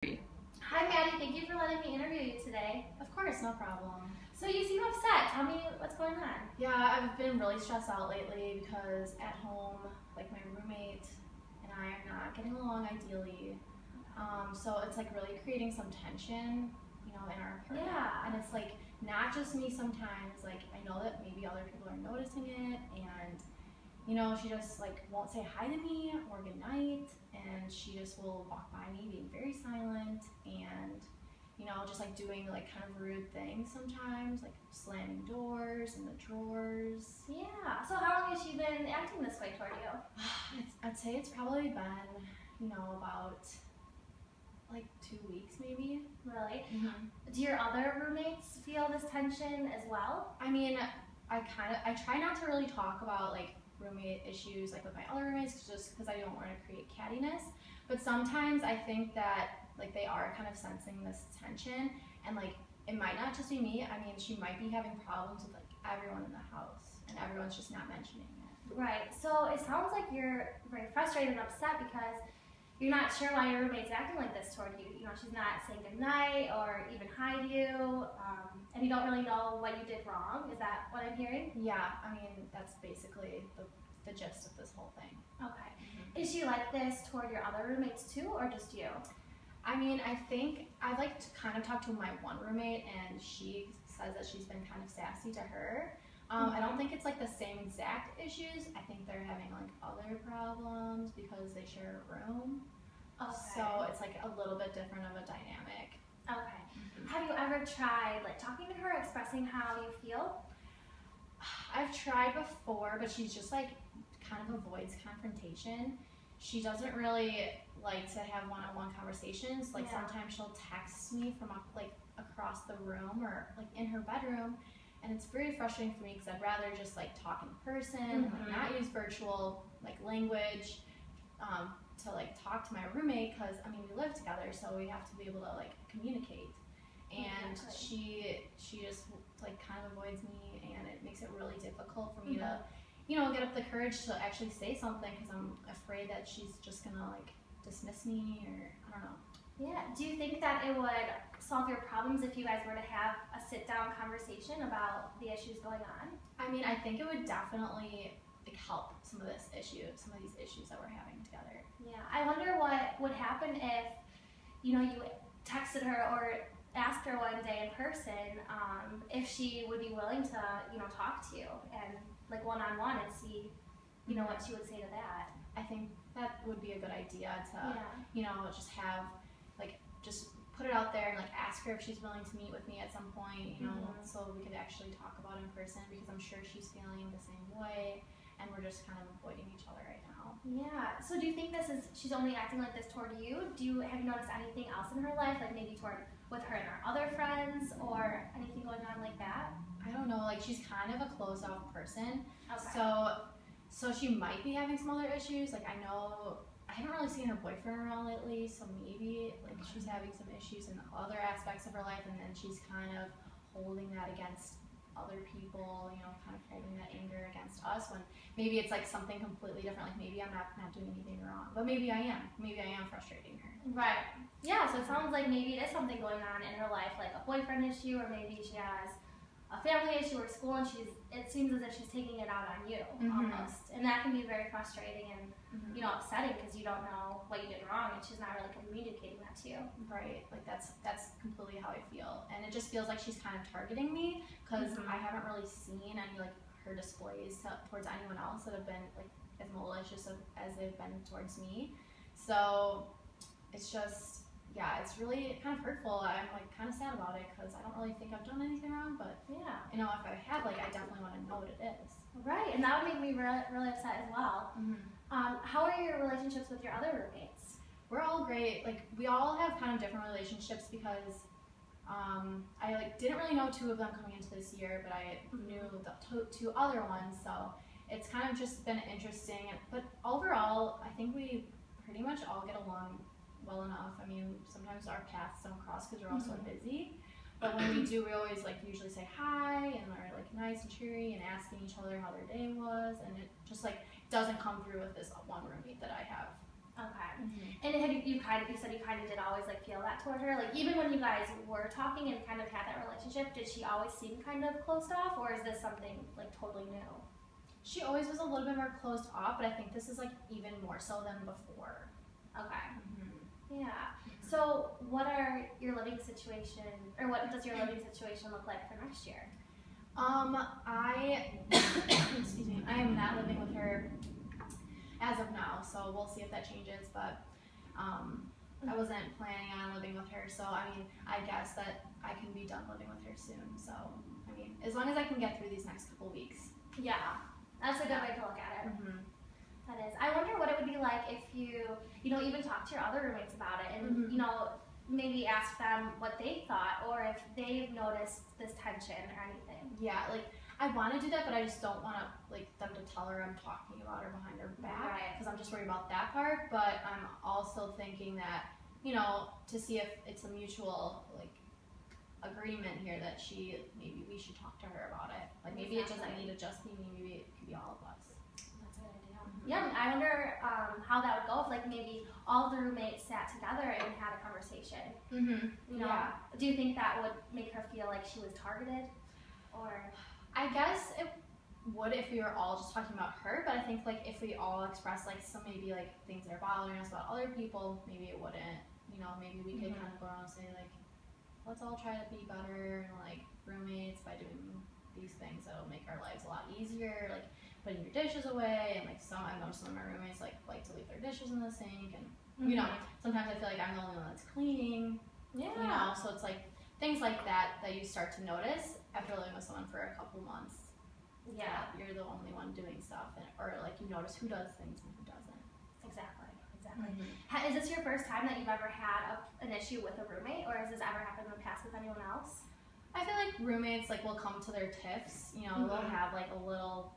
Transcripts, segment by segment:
Hi Maddie, thank you for letting me interview you today. Of course, no problem. So you seem upset. Tell me what's going on. Yeah, I've been really stressed out lately because at home, like my roommate and I are not getting along ideally. So it's like really creating some tension, in our apartment. Yeah. And it's like not just me sometimes, like I know that maybe other people are noticing it and she just like won't say hi to me or good night, and she just will walk by me being very silent and just like doing like kind of rude things sometimes, like slamming doors and the drawers. Yeah. So how long has she been acting this way toward you? I'd say it's probably been, about like 2 weeks maybe. Really? Mm-hmm. Do your other roommates feel this tension as well? I mean, I try not to really talk about like roommate issues like with my other roommates just because I don't want to create cattiness, but sometimes I think that like they are kind of sensing this tension, and like it might not just be me. I mean, she might be having problems with like everyone in the house and everyone's just not mentioning it. Right. So it sounds like you're very frustrated and upset because you're not sure why your roommate's acting like this toward you. She's not saying goodnight or even hi to you, and you don't really know what you did wrong. Is that what I'm hearing? Yeah, I mean, that's basically the gist of this whole thing. Okay. Mm-hmm. Is she like this toward your other roommates too, or just you? I mean, I think I'd like to kind of talk to my one roommate, and she says that she's been kind of sassy to her. I don't think it's like the same exact issues. I think they're having like other problems because they share a room. Okay. So it's like a little bit different of a dynamic. Okay. Mm-hmm. Have you ever tried like talking to her, expressing how you feel? I've tried before, but she's just like kind of avoids confrontation. She doesn't really like to have one-on-one conversations. Like sometimes she'll text me from like across the room or like in her bedroom, and it's very frustrating for me because I'd rather just like talk in person and like not use virtual like language to like talk to my roommate, because I mean we live together, so we have to be able to like communicate. And she just like kind of avoids me, and it makes it really difficult for me to get up the courage to actually say something, because I'm afraid that she's just gonna like dismiss me, or I don't know. Yeah. Do you think that it would solve your problems if you guys were to have a sit-down conversation about the issues going on? I mean, I think it would definitely like help some of these issues that we're having together. Yeah. I wonder what would happen if you texted her or asked her one day in person if she would be willing to talk to you and like one-on-one and see what she would say to that. I think that would be a good idea to just have just put it out there and like ask her if she's willing to meet with me at some point, so we could actually talk about it in person, because I'm sure she's feeling the same way and we're just kind of avoiding each other right now. Yeah. So do you think she's only acting like this toward you? Have you noticed anything else in her life, like maybe with her and her other friends, or anything going on like that? I don't know, like she's kind of a closed off person. Okay. So she might be having some other issues. Like I haven't really seen her boyfriend around lately, so maybe like she's having some issues in other aspects of her life, and then she's kind of holding that against other people, kind of holding that anger against us, when maybe it's like something completely different. Like maybe I'm not doing anything wrong, but maybe I am frustrating her. Right. Yeah, so it sounds like maybe it is something going on in her life, like a boyfriend issue, or maybe she has a family issue or school, and it seems as if she's taking it out on you almost, and that can be very frustrating and upsetting, because you don't know what you did wrong and she's not really communicating that to you. Right, like that's completely how I feel, and it just feels like she's kind of targeting me, because I haven't really seen any like her displays towards anyone else that have been like as malicious as they've been towards me. So it's just, it's really kind of hurtful. I'm like kind of sad about it, because I don't really think I've done anything wrong, but if I have, like I definitely want to know what it is. Right, and that would make me really, really upset as well. How are your relationships with your other roommates? We're all great. Like we all have kind of different relationships, because I like didn't really know 2 of them coming into this year, but I knew the 2 other ones, so it's kind of just been interesting. But overall, I think we pretty much all get along well enough. I mean, sometimes our paths don't cross because we're all so busy, but when we do, we always like usually say hi and are like nice and cheery and asking each other how their day was, and it just like doesn't come through with this one roommate that I have. Okay. And you said you kind of did always like feel that toward her, like even when you guys were talking and kind of had that relationship, did she always seem kind of closed off, or is this something like totally new? She always was a little bit more closed off, but I think this is like even more so than before. Okay. Yeah. So what are your living situation, or what does your living situation look like for next year? Excuse me, I am not living with her as of now, so we'll see if that changes, but I wasn't planning on living with her, so I mean, I guess that I can be done living with her soon, so I mean, as long as I can get through these next couple weeks. Yeah, that's a good way to look at it. That is. I wonder what it would be like if you even talk to your other roommates about it and, maybe ask them what they thought or if they've noticed this tension or anything. Yeah, like, I want to do that, but I just don't want to, like, them to tell her I'm talking about her behind her back, because I'm just worried about that part, but I'm also thinking that, to see if it's a mutual, like, agreement here that maybe we should talk to her about it. Like, maybe it doesn't need to just be me, maybe it could be all of us. That's a good idea. Yeah, I wonder how that would go if, like, maybe all the roommates sat together and had a conversation. Yeah. Do you think that would make her feel like she was targeted? Or I guess it would if we were all just talking about her, but I think, like, if we all express, like, some maybe, like, things that are bothering us about other people, maybe it wouldn't. Maybe we could kind of go around and say, like, let's all try to be better and, like, roommates by doing these things that'll make our lives a lot easier, like putting your dishes away, and like I know some of my roommates like to leave their dishes in the sink, and sometimes I feel like I'm the only one that's cleaning. Yeah. So it's like things like that you start to notice after living with someone for a couple months. Yeah. You're the only one doing stuff, or like you notice who does things and who doesn't. Exactly. Is this your first time that you've ever had an issue with a roommate, or has this ever happened in the past with anyone else? I feel like roommates will come to their tiffs, they'll have like a little,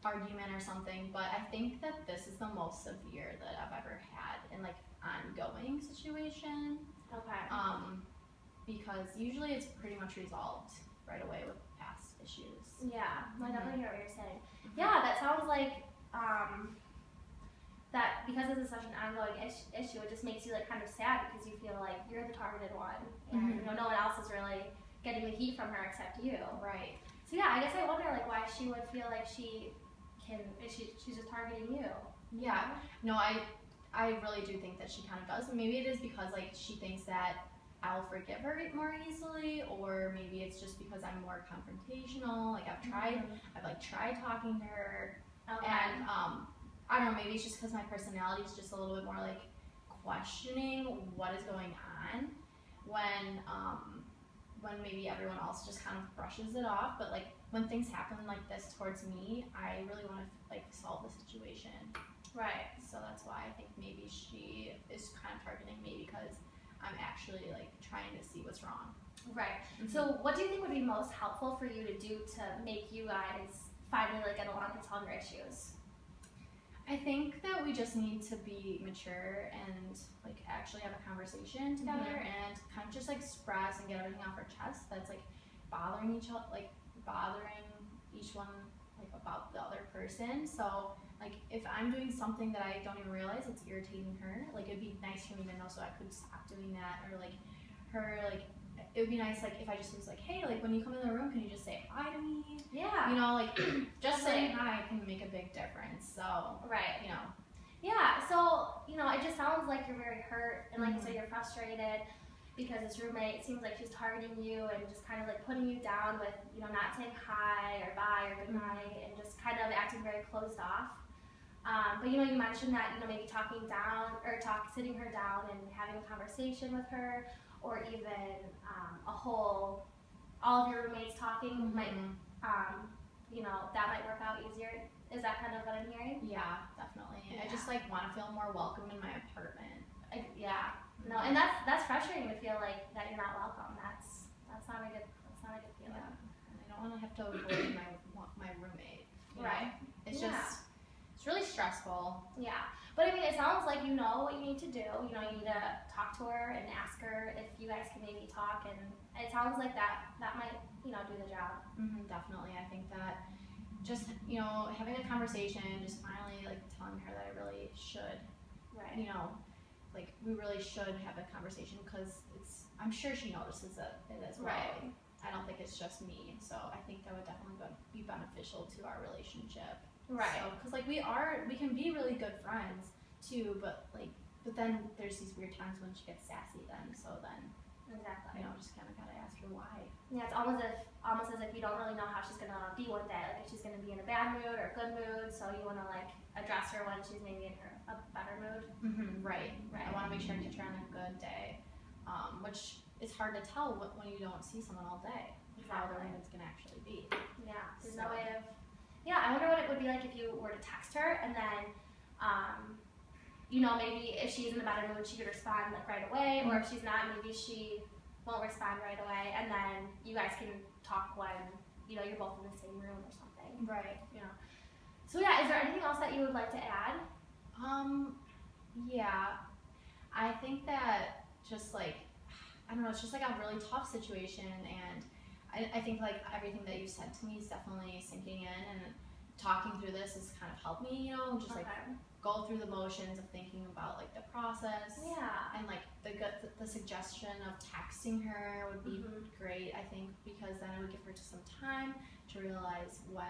argument or something, but I think that this is the most severe that I've ever had in like ongoing situation. Okay. Because usually it's pretty much resolved right away with past issues. Yeah, I definitely hear what you're saying. Yeah, that sounds like that because this is such an ongoing issue, it just makes you like kind of sad because you feel like you're the targeted one, and no one else is really getting the heat from her except you. Right. So yeah, I guess I wonder like why she would feel like she's just targeting you. Yeah. No, I really do think that she kind of does. Maybe it is because like she thinks that I'll forgive her more easily, or maybe it's just because I'm more confrontational. Like I've tried talking to her, and I don't know, maybe it's just because my personality is just a little bit more like questioning what is going on when maybe everyone else just kind of brushes it off. But like when things happen like this towards me, I really want to like solve the situation. Right. So that's why I think maybe she is kind of targeting me because I'm actually like trying to see what's wrong. Right. So what do you think would be most helpful for you to do to make you guys finally like get along and solve your issues? I think that we just need to be mature and like actually have a conversation together and kind of just like express and get everything off our chest that's like bothering each one like about the other person. So like if I'm doing something that I don't even realize it's irritating her, like it'd be nice for me to know so I could stop doing that, or like her like it would be nice like if I just was like, hey, like when you come in the room, can you just say hi to me? Yeah. Like just saying hi can make a big difference. So right. Yeah. So it just sounds like you're very hurt, and like you said, you're frustrated because this roommate seems like she's targeting you and just kind of like putting you down with not saying hi or bye or good night, and just kind of acting very closed off. But you mentioned that maybe sitting her down and having a conversation with her, or even all of your roommates talking might that might work out easier. Is that kind of what I'm hearing? Yeah, definitely. Yeah. I just like want to feel more welcome in my apartment. No, and that's frustrating to feel like that you're not welcome. That's not a good feeling. Yeah. And I don't want to have to avoid my roommate. Right. It's just it's really stressful. Yeah. But I mean, it sounds like you know what you need to do. You need to talk to her and ask her if you guys can maybe talk, and it sounds like that might do the job. Definitely. I think that just having a conversation, just finally like telling her that I really should you know, like we really should have a conversation because I'm sure she notices it as well. Right. I don't think it's just me, so I think that would definitely be beneficial to our relationship. Right. So, because like we can be really good friends too, but then there's these weird times when she gets sassy. Exactly. You know, just kind of gotta ask her why. Yeah, it's almost as if you don't really know how she's gonna be one day. Like if she's gonna be in a bad mood or a good mood, so you want to like address her when she's maybe in a better mood. Right. I want to make sure I get her on a good day, which is hard to tell when you don't see someone all day. How their mood's gonna actually be. Yeah, there's no way of. Yeah, I wonder what it would be like if you were to text her and then, you know, maybe if she's in a better mood, she could respond like right away, or if she's not, maybe she won't respond right away, and then you guys can talk when, you know, you're both in the same room or something. Right. You know. So yeah, is there anything else that you would like to add? Yeah, I think that just like, I don't know, it's just like a really tough situation, and I think like everything that you said to me is definitely sinking in, and talking through this has kind of helped me, you know, just like go through the motions of thinking about like the process. Yeah. And like the suggestion of texting her would be great, I think, because then it would give her just some time to realize when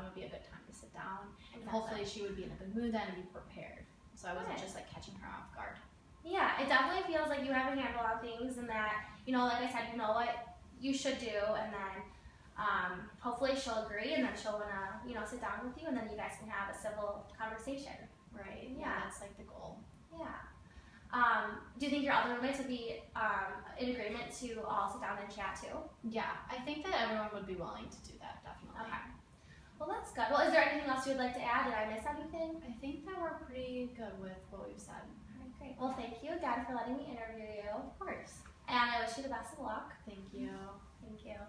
would be a good time to sit down. Exactly. And hopefully she would be in a good mood then and be prepared. So I wasn't just like catching her off guard. Yeah, it definitely feels like you have a handle on things, and that, you know, like I said, you know what you should do, and then hopefully she'll agree, and then she'll wanna, you know, sit down with you, and then you guys can have a civil conversation. Right. Yeah, that's like the goal. Yeah. Do you think your other roommates would be in agreement to all sit down and chat too? Yeah, I think that everyone would be willing to do that, definitely. Okay. Well, that's good. Well, is there anything else you would like to add? Did I miss anything? I think that we're pretty good with what we've said. All right, great. Well, thank you again for letting me interview you. Of course. And I wish you the best of luck. Thank you. Thank you.